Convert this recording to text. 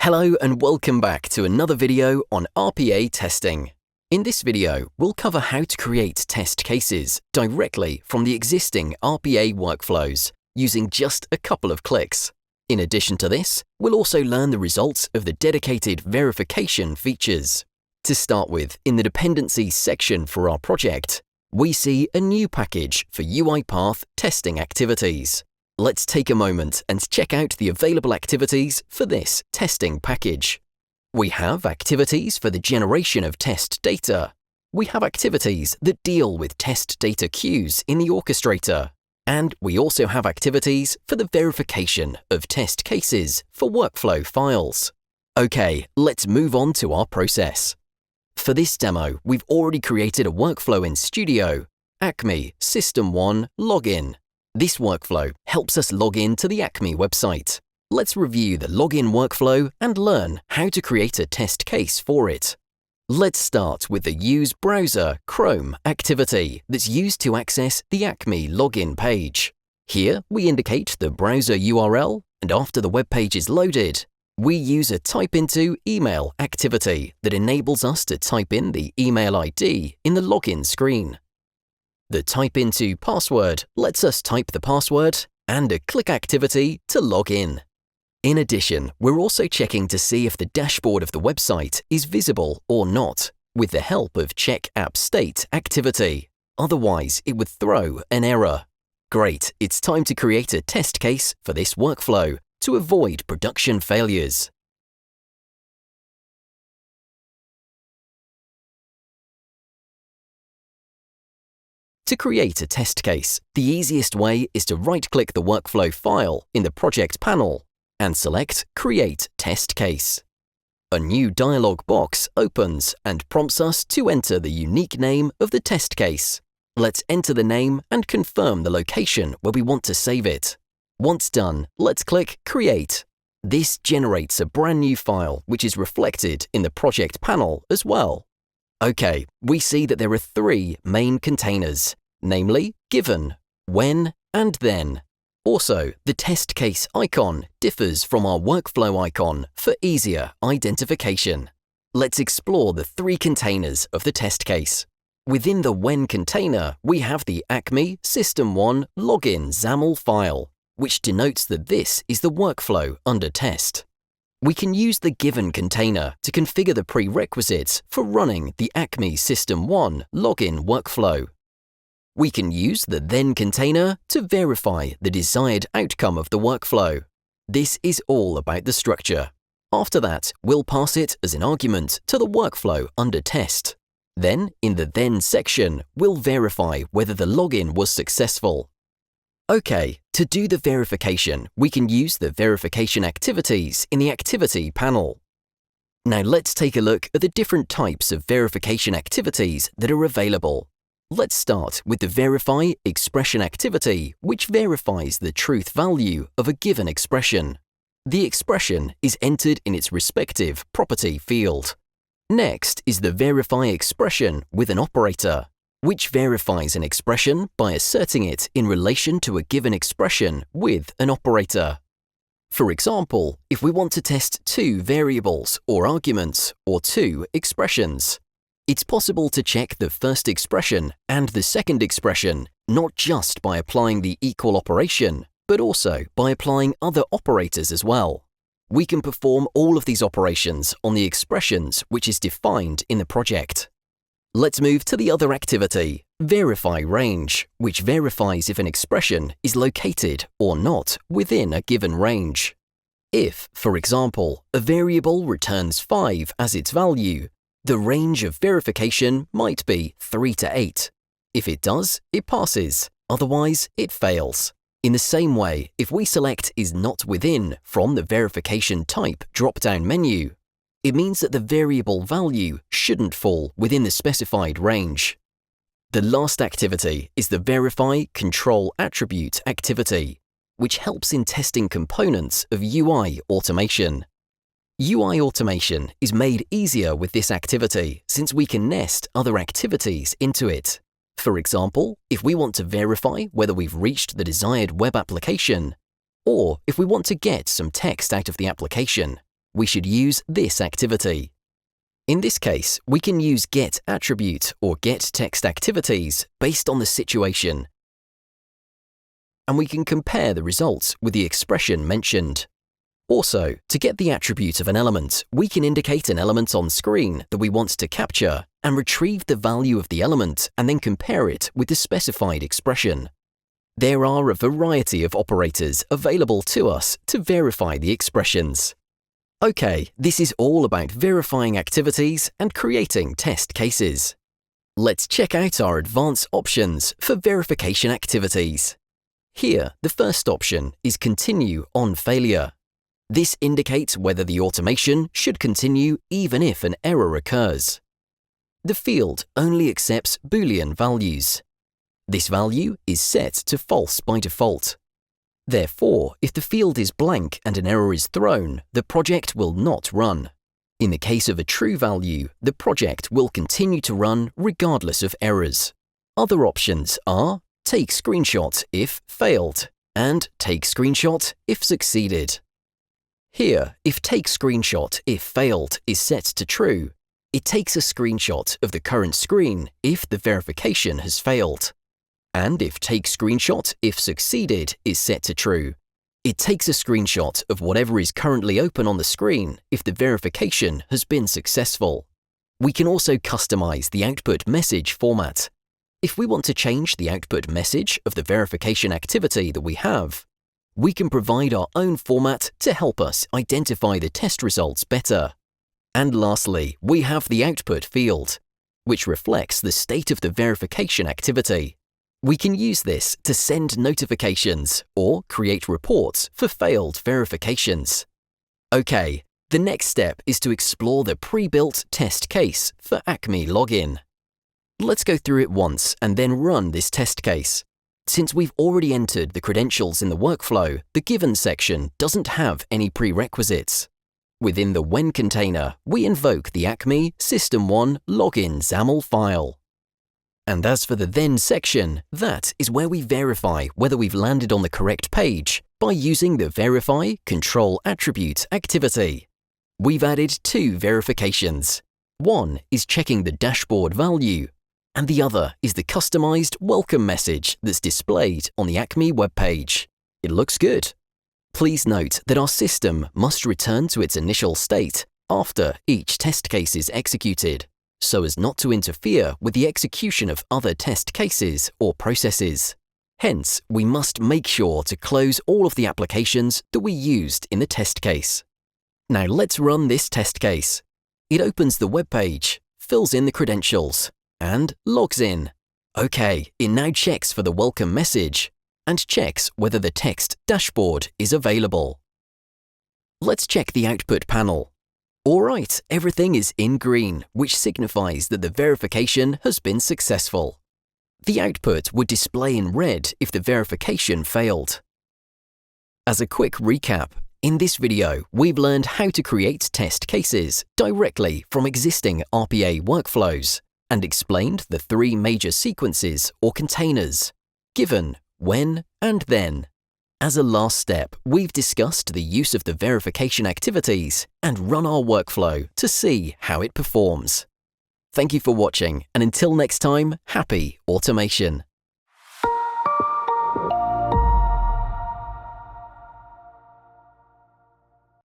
Hello and welcome back to another video on RPA testing. In this video, we'll cover how to create test cases directly from the existing RPA workflows using just a couple of clicks. In addition to this, we'll also learn the results of the dedicated verification features. To start with, in the dependencies section for our project, we see a new package for UiPath Testing Activities. Let's take a moment and check out the available activities for this testing package. We have activities for the generation of test data. We have activities that deal with test data queues in the orchestrator. And we also have activities for the verification of test cases for workflow files. Okay, let's move on to our process. For this demo, we've already created a workflow in Studio, Acme System 1 Login. This workflow helps us log in to the Acme website. Let's review the login workflow and learn how to create a test case for it. Let's start with the Use Browser Chrome activity that's used to access the Acme login page. Here, we indicate the browser URL, and after the web page is loaded, we use a Type into Email activity that enables us to type in the email ID in the login screen. The Type into Password lets us type the password, and a Click activity to log in. In addition, we're also checking to see if the dashboard of the website is visible or not, with the help of Check App State activity. Otherwise, it would throw an error. Great, it's time to create a test case for this workflow to avoid production failures. To create a test case, the easiest way is to right-click the workflow file in the project panel and select Create Test Case. A new dialog box opens and prompts us to enter the unique name of the test case. Let's enter the name and confirm the location where we want to save it. Once done, let's click Create. This generates a brand new file which is reflected in the project panel as well. Okay, we see that there are three main containers, namely Given, When, and Then. Also, the test case icon differs from our workflow icon for easier identification. Let's explore the three containers of the test case. Within the When container, we have the Acme System 1 Login XAML file, which denotes that this is the workflow under test. We can use the Given container to configure the prerequisites for running the Acme System 1 login workflow. We can use the Then container to verify the desired outcome of the workflow. This is all about the structure. After that, we'll pass it as an argument to the workflow under test. Then, in the Then section, we'll verify whether the login was successful. Okay, to do the verification, we can use the verification activities in the activity panel. Now let's take a look at the different types of verification activities that are available. Let's start with the Verify Expression activity, which verifies the truth value of a given expression. The expression is entered in its respective property field. Next is the Verify Expression with an operator, which verifies an expression by asserting it in relation to a given expression with an operator. For example, if we want to test two variables or arguments or two expressions, it's possible to check the first expression and the second expression not just by applying the equal operation, but also by applying other operators as well. We can perform all of these operations on the expressions which is defined in the project. Let's move to the other activity, Verify Range, which verifies if an expression is located or not within a given range. If, for example, a variable returns 5 as its value, the range of verification might be 3 to 8. If it does, it passes, otherwise it fails. In the same way, if we select Is Not Within from the Verification Type drop-down menu, it means that the variable value shouldn't fall within the specified range. The last activity is the Verify Control Attribute activity, which helps in testing components of UI automation. UI automation is made easier with this activity since we can nest other activities into it. For example, if we want to verify whether we've reached the desired web application, or if we want to get some text out of the application, we should use this activity. In this case, we can use getAttribute or getTextActivities based on the situation, and we can compare the results with the expression mentioned. Also, to get the attribute of an element, we can indicate an element on screen that we want to capture and retrieve the value of the element and then compare it with the specified expression. There are a variety of operators available to us to verify the expressions. Okay, this is all about verifying activities and creating test cases. Let's check out our advanced options for verification activities. Here, the first option is Continue on Failure. This indicates whether the automation should continue even if an error occurs. The field only accepts Boolean values. This value is set to false by default. Therefore, if the field is blank and an error is thrown, the project will not run. In the case of a true value, the project will continue to run regardless of errors. Other options are Take Screenshot if failed and Take Screenshot if succeeded. Here, if Take Screenshot if failed is set to true, it takes a screenshot of the current screen if the verification has failed. And if Take Screenshot if succeeded is set to true, it takes a screenshot of whatever is currently open on the screen if the verification has been successful. We can also customize the output message format. If we want to change the output message of the verification activity that we have, we can provide our own format to help us identify the test results better. And lastly, we have the output field, which reflects the state of the verification activity. We can use this to send notifications or create reports for failed verifications. Okay, the next step is to explore the pre-built test case for Acme Login. Let's go through it once and then run this test case. Since we've already entered the credentials in the workflow, the Given section doesn't have any prerequisites. Within the When container, we invoke the Acme System1 Login XAML file. And as for the Then section, that is where we verify whether we've landed on the correct page by using the Verify Control Attribute activity. We've added two verifications. One is checking the dashboard value, and the other is the customized welcome message that's displayed on the Acme webpage. It looks good. Please note that our system must return to its initial state after each test case is executed, so as not to interfere with the execution of other test cases or processes. Hence, we must make sure to close all of the applications that we used in the test case. Now let's run this test case. It opens the web page, fills in the credentials, and logs in. Okay, it now checks for the welcome message and checks whether the text dashboard is available. Let's check the output panel. Alright, everything is in green, which signifies that the verification has been successful. The output would display in red if the verification failed. As a quick recap, in this video, we've learned how to create test cases directly from existing RPA workflows and explained the three major sequences or containers: Given, When, and Then. As a last step, we've discussed the use of the verification activities and run our workflow to see how it performs. Thank you for watching, and until next time, happy automation!